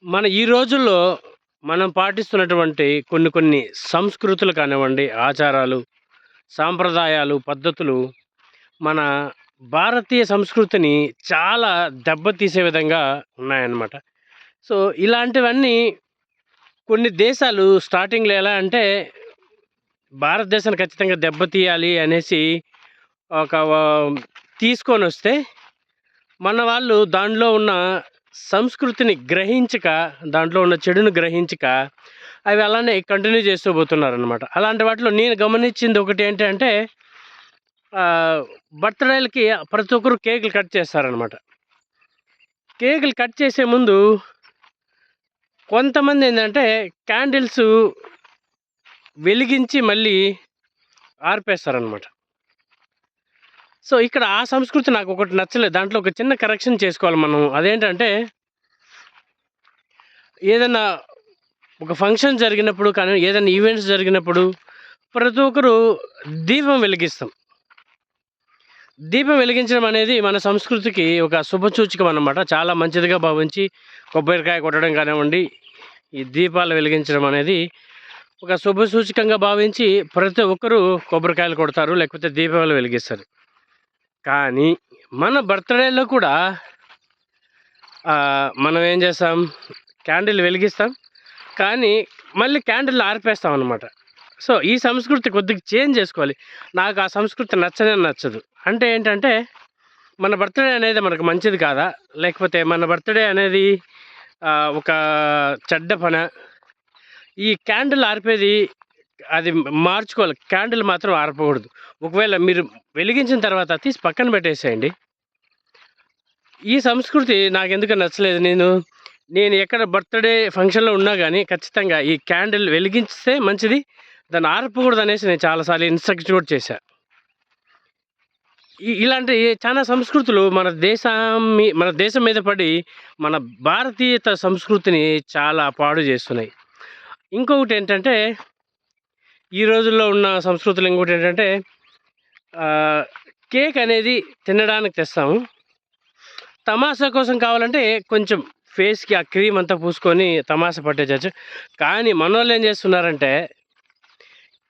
మన ఈ రోజుల్లో మనం పాటిస్తున్నటువంటి కొన్ని సంస్కృతులు కానివ్వండి, ఆచారాలు, సాంప్రదాయాలు, పద్ధతులు మన భారతీయ సంస్కృతిని చాలా దెబ్బతీసే విధంగా ఉన్నాయన్నమాట. సో, ఇలాంటివన్నీ కొన్ని దేశాలు స్టార్టింగ్‌లో ఎలా అంటే భారతదేశాన్ని ఖచ్చితంగా దెబ్బతీయాలి అనేసి ఒక తీసుకొనొస్తే మన వాళ్ళు దానిలో ఉన్న సంస్కృతిని గ్రహించక, దాంట్లో ఉన్న చెడును గ్రహించక, అవి అలానే కంటిన్యూ చేస్తూ పోతున్నారనమాట. అలాంటి వాటిలో నేను గమనించింది ఒకటి ఏంటంటే, ఆహ్, బర్త్‌డేలకి ప్రతి ఒక్కరు కేకులు కట్ చేస్తారనమాట. కేకులు కట్ చేసే ముందు కొంతమందేందంటే, క్యాండిల్సు వెలిగించి మళ్ళీ ఆర్పేస్తారనమాట. సో, ఇక్కడ ఆ సంస్కృతి నాకొకటి నచ్చలేదు. దాంట్లో ఒక చిన్న కరెక్షన్ చేసుకోవాలి మనం. అదేంటంటే, ఏదన్నా ఒక ఫంక్షన్ జరిగినప్పుడు కానీ, ఏదైనా ఈవెంట్స్ జరిగినప్పుడు ప్రతి ఒక్కరు దీపం వెలిగిస్తాం. దీపం వెలిగించడం అనేది మన సంస్కృతికి ఒక శుభసూచకం అన్నమాట. చాలా మంచిదిగా భావించి కొబ్బరికాయ కొట్టడం కానివ్వండి, ఈ దీపాలు వెలిగించడం అనేది ఒక శుభసూచకంగా భావించి ప్రతి ఒక్కరు కొబ్బరికాయలు కొడతారు, లేకపోతే దీపాలు వెలిగిస్తారు. కానీ మన బర్త్‌డేలో కూడా మనం ఏం చేస్తాం, క్యాండిల్ వెలిగిస్తాం. కానీ మళ్ళీ క్యాండిల్ ఆర్పేస్తామనమాట. సో, ఈ సంస్కృతి కొద్దిగా చేంజ్ చేసుకోవాలి. నాకు ఆ సంస్కృతి నచ్చనే నచ్చదు. అంటే ఏంటంటే, మన బర్త్‌డే అనేది మనకు మంచిది కాదా? లేకపోతే మన బర్త్‌డే అనేది ఒక చెడ్డ పనా? ఈ క్యాండిల్ ఆర్పేది అది మార్చుకోవాలి. క్యాండిల్ మాత్రం ఆర్పకూడదు. ఒకవేళ మీరు వెలిగించిన తర్వాత తీసి పక్కన పెట్టేసేయండి. ఈ సంస్కృతి నాకెందుకో నచ్చలేదు. నేను ఎక్కడ బర్త్‌డే ఫంక్షన్‌లో ఉన్నా గానీ, ఖచ్చితంగా ఈ క్యాండిల్ వెలిగిస్తే మంచిది. దాన్ని ఆర్పకూడదనేసి నేను చాలా సార్లు ఇన్‌స్ట్రక్ట్ కూడా చేశా. ఇలాంటి చానా సంస్కృతులు మన దేశం మీద పడి, మన భారతీయత సంస్కృతిని చాలా పాడు చేస్తున్నాయి. ఇంకొకటేంటంటే, ఈ రోజుల్లో ఉన్న సంస్కృతులు ఇంకోటేంటంటే, ఆహ్, కేక్ అనేది తినడానికి తెస్తాము. తమాషా కోసం కావాలంటే కొంచెం ఫేస్‌కి ఆ క్రీమ్ అంతా పూసుకొని తమాషా పట్టించొచ్చు. కానీ మనోళ్ళేం చేస్తున్నారంటే,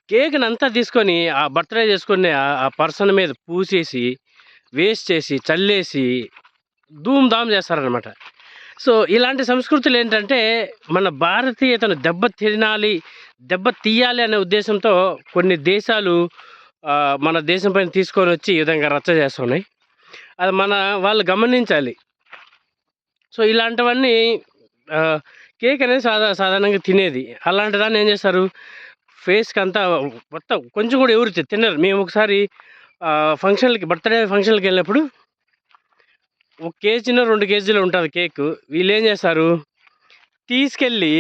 కేక్‌నంతా తీసుకొని ఆ బర్త్‌డే చేసుకునే ఆ పర్సన్ మీద పూసేసి, వేస్ట్ చేసి, చల్లేసి ధూమ్ ధామ్ చేస్తారనమాట. సో, ఇలాంటి సంస్కృతులేంటంటే, మన భారతీయతను దెబ్బ తీయాలి అనే ఉద్దేశంతో కొన్ని దేశాలు మన దేశం పైన తీసుకొనొచ్చి ఈ విధంగా రచ్చ చేస్తున్నాయి. అది మన వాళ్ళు గమనించాలి. సో, ఇలాంటివన్నీ ఆహ్, కేక్ అనేది సాధారణంగా తినేది. అలాంటి దాన్ని ఏం చేస్తారు, ఫేస్‌కంతా మొత్తం కొంచెం కూడా ఎవరు తినరు. మేము ఒకసారి బర్త్‌డే ఫంక్షన్‌లకెళ్ళినప్పుడు 1 కేజీనో, 2 కేజీలో ఉంటది కేకు. వీళ్ళేం చేస్తారు, తీసుకెళ్ళి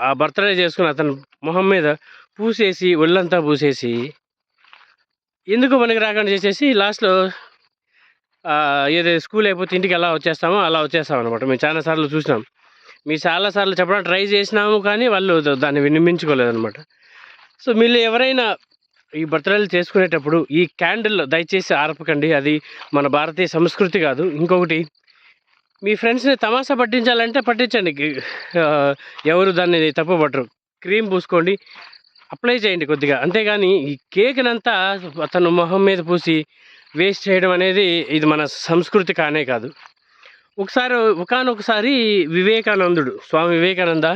ఆ బర్త్‌డే చేసుకున్న అతని మొహం మీద పూసేసి, ఒళ్ళంతా పూసేసి, ఎందుకు పనికి రాకుండా చేసేసి లాస్ట్‌లో ఏదో స్కూల్ అయిపోతే ఇంటికి ఎలా వచ్చేస్తామో అలా వచ్చేసామనమాట. మేము చాలా సార్లు చూసినాం. మేము చాలా సార్లు చెప్పడానికి ట్రై చేసినాము కానీ వాళ్ళు దాన్ని వినిపించుకోలేదనమాట. సో, మీలో ఎవరైనా ఈ బర్త్‌డేలు చేసుకునేటప్పుడు ఈ క్యాండిల్ దయచేసి ఆర్పకండి. అది మన భారతీయ సంస్కృతి కాదు. ఇంకొకటి, మీ ఫ్రెండ్స్‌ని తమాషా పట్టించాలంటే పట్టించండి. ఎవరు దాన్ని తప్పుపట్టరు. క్రీమ్ పూసుకోండి, అప్లై చేయండి కొద్దిగా. అంతేగాని ఈ కేక్‌నంతా అతను మొహం మీద పూసి వేస్ట్ చేయడం అనేది ఇది మన సంస్కృతి కానే కాదు. ఒకానొకసారి స్వామి వివేకానంద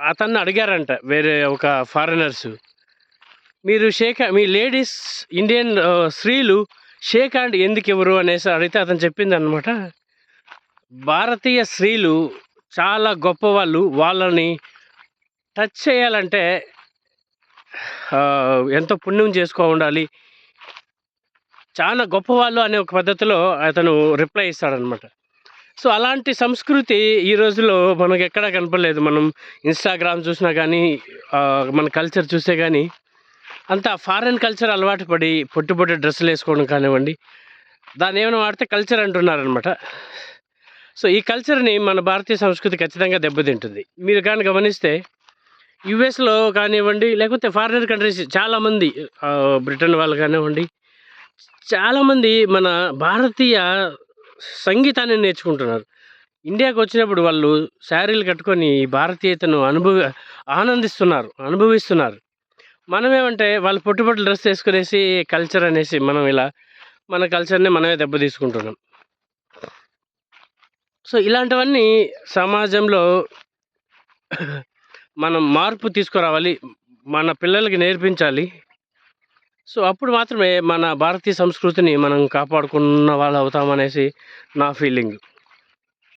అతన్ని అడిగారంట వేరే ఒక ఫారినర్సు. మీ లేడీస్ ఇండియన్ స్త్రీలు షేక్ హ్యాండ్ ఎందుకివ్వరు అనేసి అడిగితే అతను చెప్పిందనమాట, భారతీయ స్త్రీలు చాలా గొప్పవాళ్ళు. వాళ్ళని టచ్ చేయాలంటే ఎంతో పుణ్యం ఉండాలి. చాలా గొప్పవాళ్ళు అనే ఒక పద్ధతిలో అతను రిప్లై ఇస్తాడనమాట. సో, అలాంటి సంస్కృతి ఈ రోజుల్లో మనకెక్కడా కనపడలేదు. మనం ఇన్‌స్టాగ్రామ్ చూసినా గానీ, మన కల్చర్ చూస్తే గానీ, అంతా ఫారెన్ కల్చర్ అలవాటు పడి పొట్టి పొట్టి డ్రెస్సులేసుకోవడం కానివ్వండి, దాన్నేమైనా వాడితే కల్చర్ అంటున్నారనమాట. సో, ఈ కల్చర్‌ని మన భారతీయ సంస్కృతి ఖచ్చితంగా దెబ్బతింటుంది. మీరు గాని గమనిస్తే యూఎస్‌లో కానివ్వండి, లేకపోతే ఫారినర్ కంట్రీస్ చాలామంది, బ్రిటన్ వాళ్ళు కానివ్వండి, చాలామంది మన భారతీయ సంగీతాన్ని నేర్చుకుంటున్నారు. ఇండియాకి వచ్చినప్పుడు వాళ్ళు శారీలు కట్టుకొని ఈ భారతీయతను అనుభవిస్తున్నారు. మనమేమంటే వాళ్ళు పొట్టి పొట్టి డ్రెస్ వేసుకునేసి కల్చర్ అనేసి మనం ఇలా మన కల్చర్‌ని మనమే దెబ్బ తీసుకుంటున్నాం. సో, ఇలాంటివన్నీ సమాజంలో మనం మార్పు తీసుకురావాలి. మన పిల్లలకి నేర్పించాలి. సో, అప్పుడు మాత్రమే మన భారతీయ సంస్కృతిని మనం కాపాడుకున్న వాళ్ళవుతామనేసి నా ఫీలింగ్.